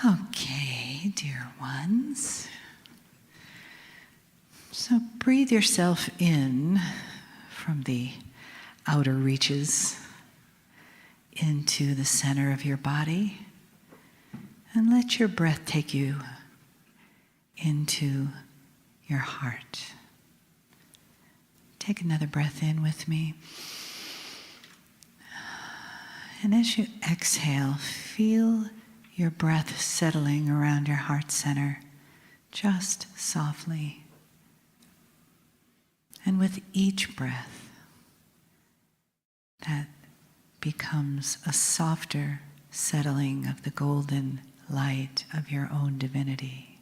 Okay, dear ones. So breathe yourself in from the outer reaches into the center of your body, and let your breath take you into your heart. Take another breath in with me. And as you exhale, feel your breath settling around your heart center, just softly. And with each breath, that becomes a softer settling of the golden light of your own divinity.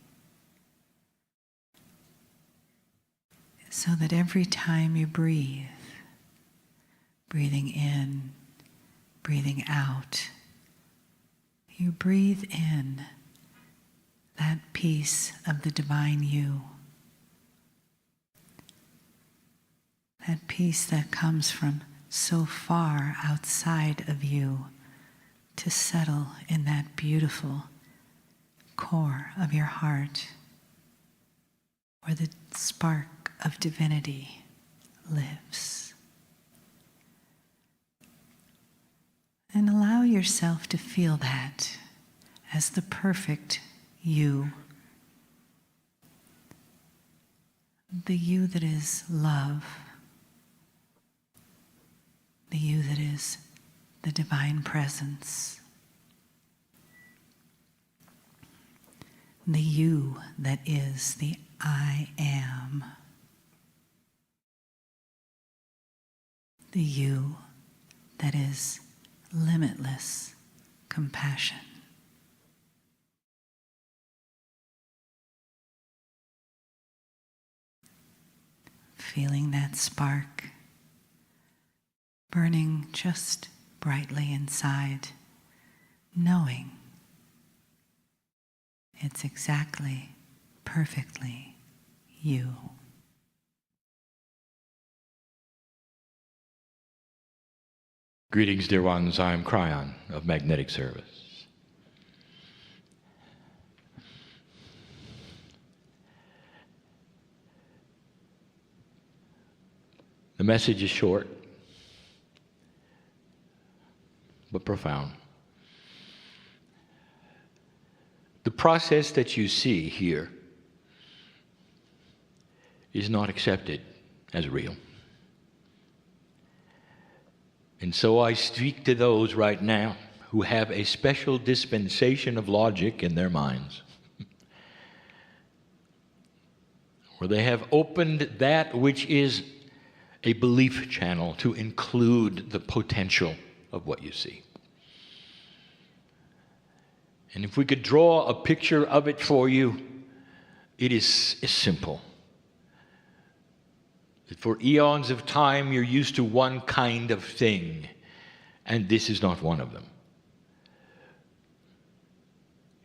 So that every time you breathe, breathing in, breathing out, you breathe in that piece of the divine you. That piece that comes from so far outside of you to settle in that beautiful core of your heart where the spark of divinity lives. And allow yourself to feel that as the perfect you. The you that is love. The you that is the divine presence. The you that is the I am. The you that is limitless compassion. Feeling that spark burning just brightly inside, knowing it's exactly, perfectly you. Greetings, dear ones. I am Kryon of Magnetic Service. The message is short, but profound. The process that you see here is not accepted as real. And so I speak to those right now who have a special dispensation of logic in their minds, where they have opened that which is a belief channel to include the potential of what you see. And if we could draw a picture of it for you, it is simple. For eons of time, you're used to one kind of thing, and this is not one of them.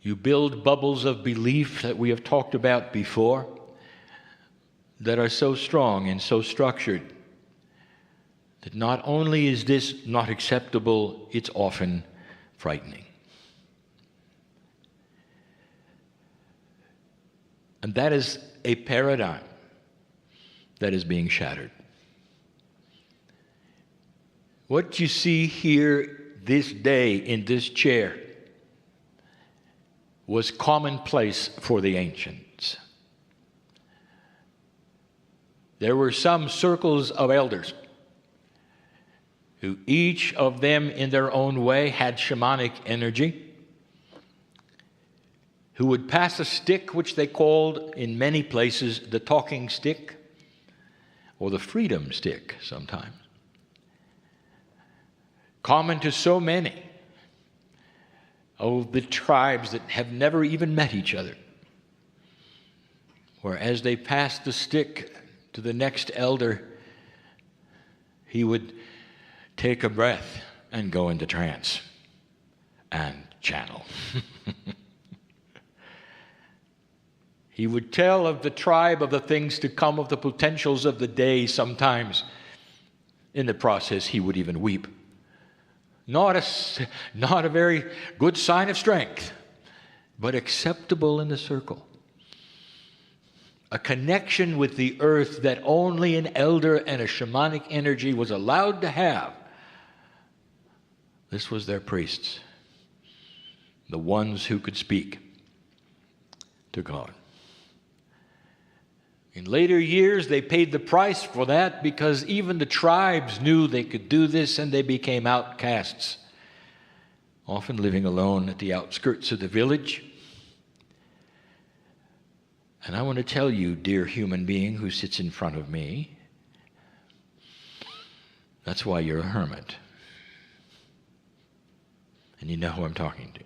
You build bubbles of belief that we have talked about before that are so strong and so structured that not only is this not acceptable, it's often frightening. And that is a paradigm that is being shattered. What you see here this day in this chair was commonplace for the ancients. There were some circles of elders who each of them in their own way had shamanic energy, who would pass a stick which they called in many places the talking stick, or the freedom stick sometimes. Common to so many of the tribes that have never even met each other, where as they passed the stick to the next elder, he would take a breath and go into trance and channel. He would tell of the tribe, of the things to come, of the potentials of the day. Sometimes in the process he would even weep. Not a very good sign of strength. but acceptable in the circle. A connection with the earth that only an elder and a shamanic energy was allowed to have. This was their priests, the ones who could speak to God. In later years, they paid the price for that because even the tribes knew they could do this, and they became outcasts, often living alone at the outskirts of the village. And I want to tell you, dear human being who sits in front of me, that's why you're a hermit. And you know who I'm talking to.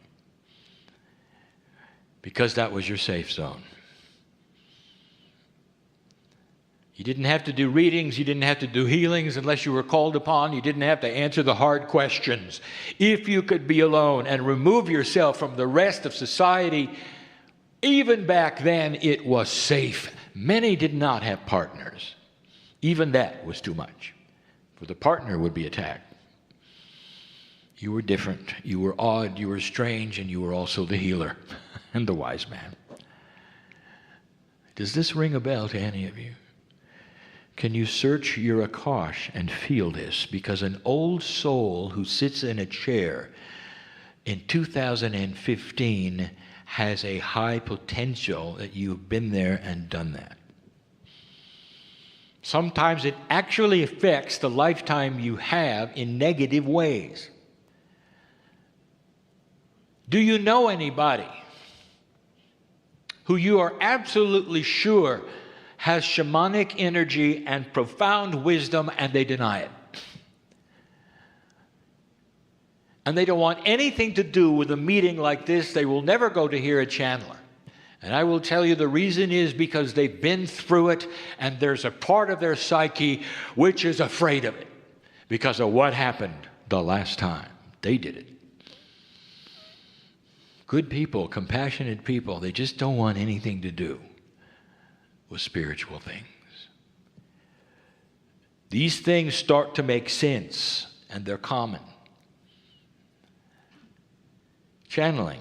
Because that was your safe zone. You didn't have to do readings, you didn't have to do healings unless you were called upon. You didn't have to answer the hard questions. If you could be alone and remove yourself from the rest of society, even back then it was safe. Many did not have partners. Even that was too much, for the partner would be attacked. You were different, you were odd, you were strange, and you were also the healer and the wise man. Does this ring a bell to any of you? Can you search your Akash and feel this? Because an old soul who sits in a chair in 2015 has a high potential that you've been there and done that. Sometimes it actually affects the lifetime you have in negative ways. Do you know anybody who you are absolutely sure has shamanic energy and profound wisdom, and they deny it? And they don't want anything to do with a meeting like this. They will never go to hear a channeler. And I will tell you the reason is because they've been through it, and there's a part of their psyche which is afraid of it because of what happened the last time they did it. Good people, compassionate people, they just don't want anything to do with spiritual things. These things start to make sense, and they're common. Channeling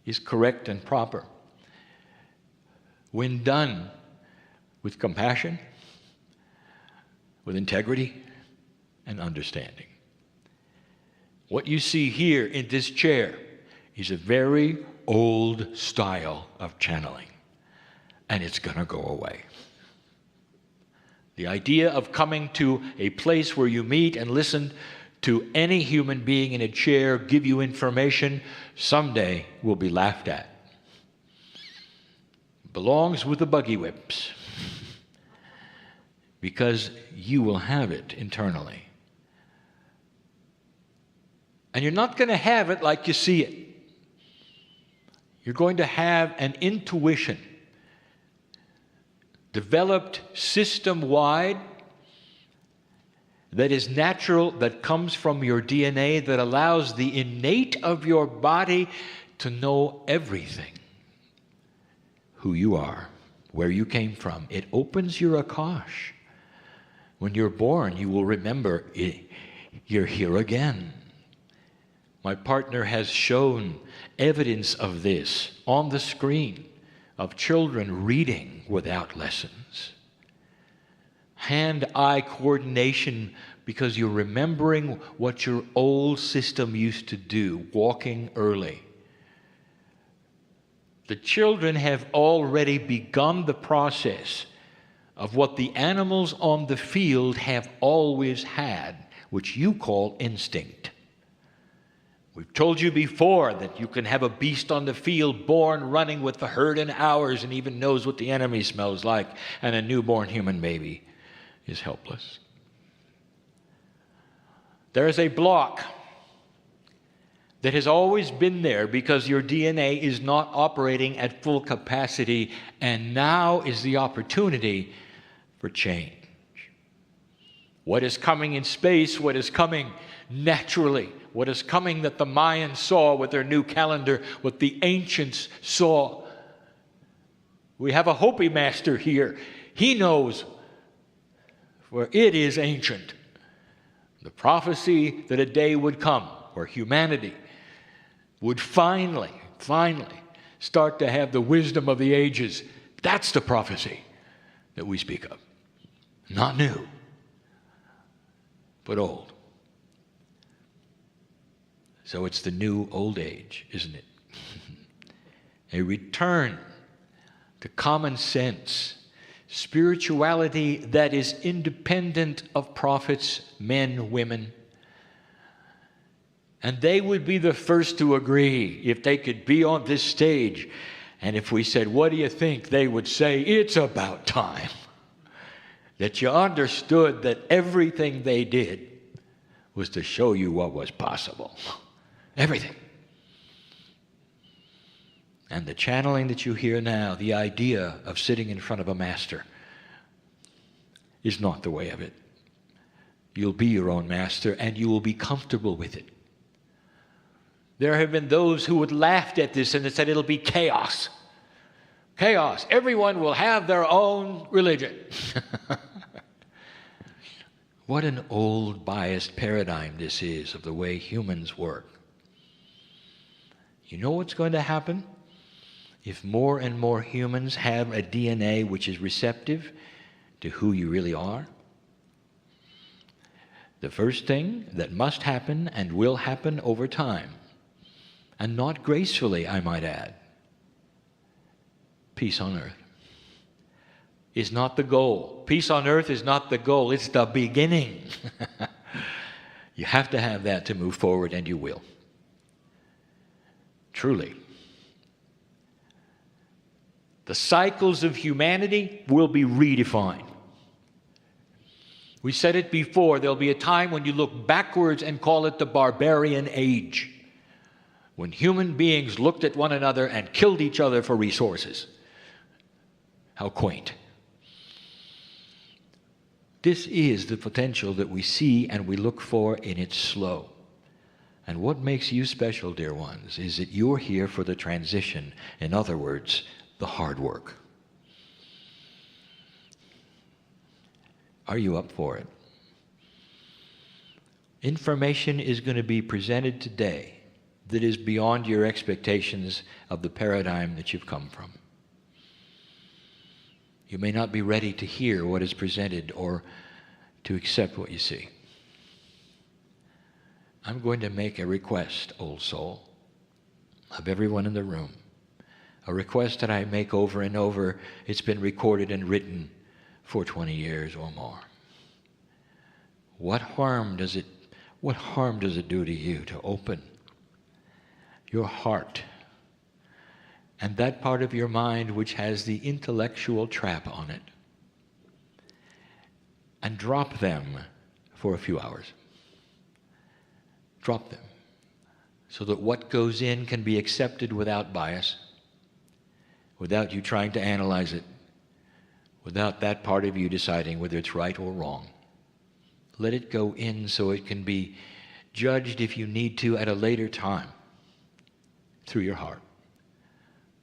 is correct and proper when done with compassion, with integrity, and understanding. What you see here in this chair is a very old style of channeling, and it's going to go away. The idea of coming to a place where you meet and listen to any human being in a chair give you information someday will be laughed at. It belongs with the buggy whips because you will have it internally. And you're not going to have it like you see it. You're going to have an intuition developed system-wide that is natural, that comes from your DNA, that allows the innate of your body to know everything. Who you are, where you came from. It opens your Akash. When you're born, you will remember you're here again. My partner has shown evidence of this on the screen of children reading without lessons. Hand-eye coordination because you're remembering what your old system used to do, walking early. The children have already begun the process of what the animals on the field have always had, which you call instinct. We've told you before that you can have a beast on the field born running with the herd in hours and even knows what the enemy smells like, and a newborn human baby is helpless. There is a block that has always been there because your DNA is not operating at full capacity, and now is the opportunity for change. What is coming in space, what is coming naturally, what is coming that the Mayans saw with their new calendar, what the ancients saw. We have a Hopi master here. He knows, for it is ancient. The prophecy that a day would come where humanity would finally finally start to have the wisdom of the ages. That's the prophecy that we speak of. Not new, but old. So it's the new old age, isn't it? A return to common sense, spirituality that is independent of prophets, men, women. And they would be the first to agree if they could be on this stage. And if we said, what do you think? They would say, it's about time. That you understood that everything they did was to show you what was possible. Everything. And the channeling that you hear now, the idea of sitting in front of a master, is not the way of it. You'll be your own master, and you will be comfortable with it. There have been those who would laugh at this and said it'll be chaos. Chaos. Everyone will have their own religion. What an old, biased paradigm this is of the way humans work. You know what's going to happen? If more and more humans have a DNA which is receptive to who you really are, the first thing that must happen and will happen over time, and not gracefully, I might add, peace on earth is not the goal. Peace on earth is not the goal. It's the beginning. You have to have that to move forward, and you will. Truly. The cycles of humanity will be redefined. We said it before, there'll be a time when you look backwards and call it the barbarian age, when human beings looked at one another and killed each other for resources. How quaint. This is the potential that we see and we look for, and it's slow. And what makes you special, dear ones, is that you're here for the transition. In other words, the hard work. Are you up for it? Information is going to be presented today that is beyond your expectations of the paradigm that you've come from. You may not be ready to hear what is presented or to accept what you see. I'm going to make a request, old soul, of everyone in the room. A request that I make over and over. It's been recorded and written for 20 years or more. What harm does it do to you to open your heart and that part of your mind which has the intellectual trap on it, and drop them for a few hours? Drop them so that what goes in can be accepted without bias, without you trying to analyze it, without that part of you deciding whether it's right or wrong. Let it go in so it can be judged, if you need to, at a later time through your heart.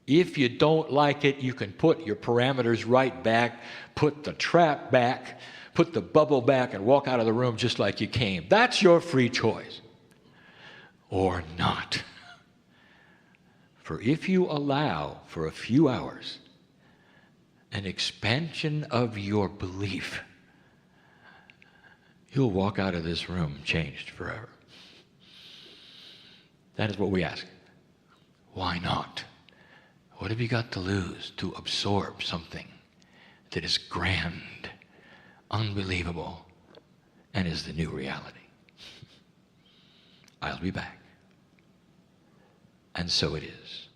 If you don't like it, you can put your parameters right back, put the trap back, put the bubble back, and walk out of the room just like you came. That's your free choice. Or not. For if you allow for a few hours an expansion of your belief, you'll walk out of this room changed forever. That is what we ask. Why not? What have you got to lose to absorb something that is grand, unbelievable, and is the new reality? I'll be back. And so it is.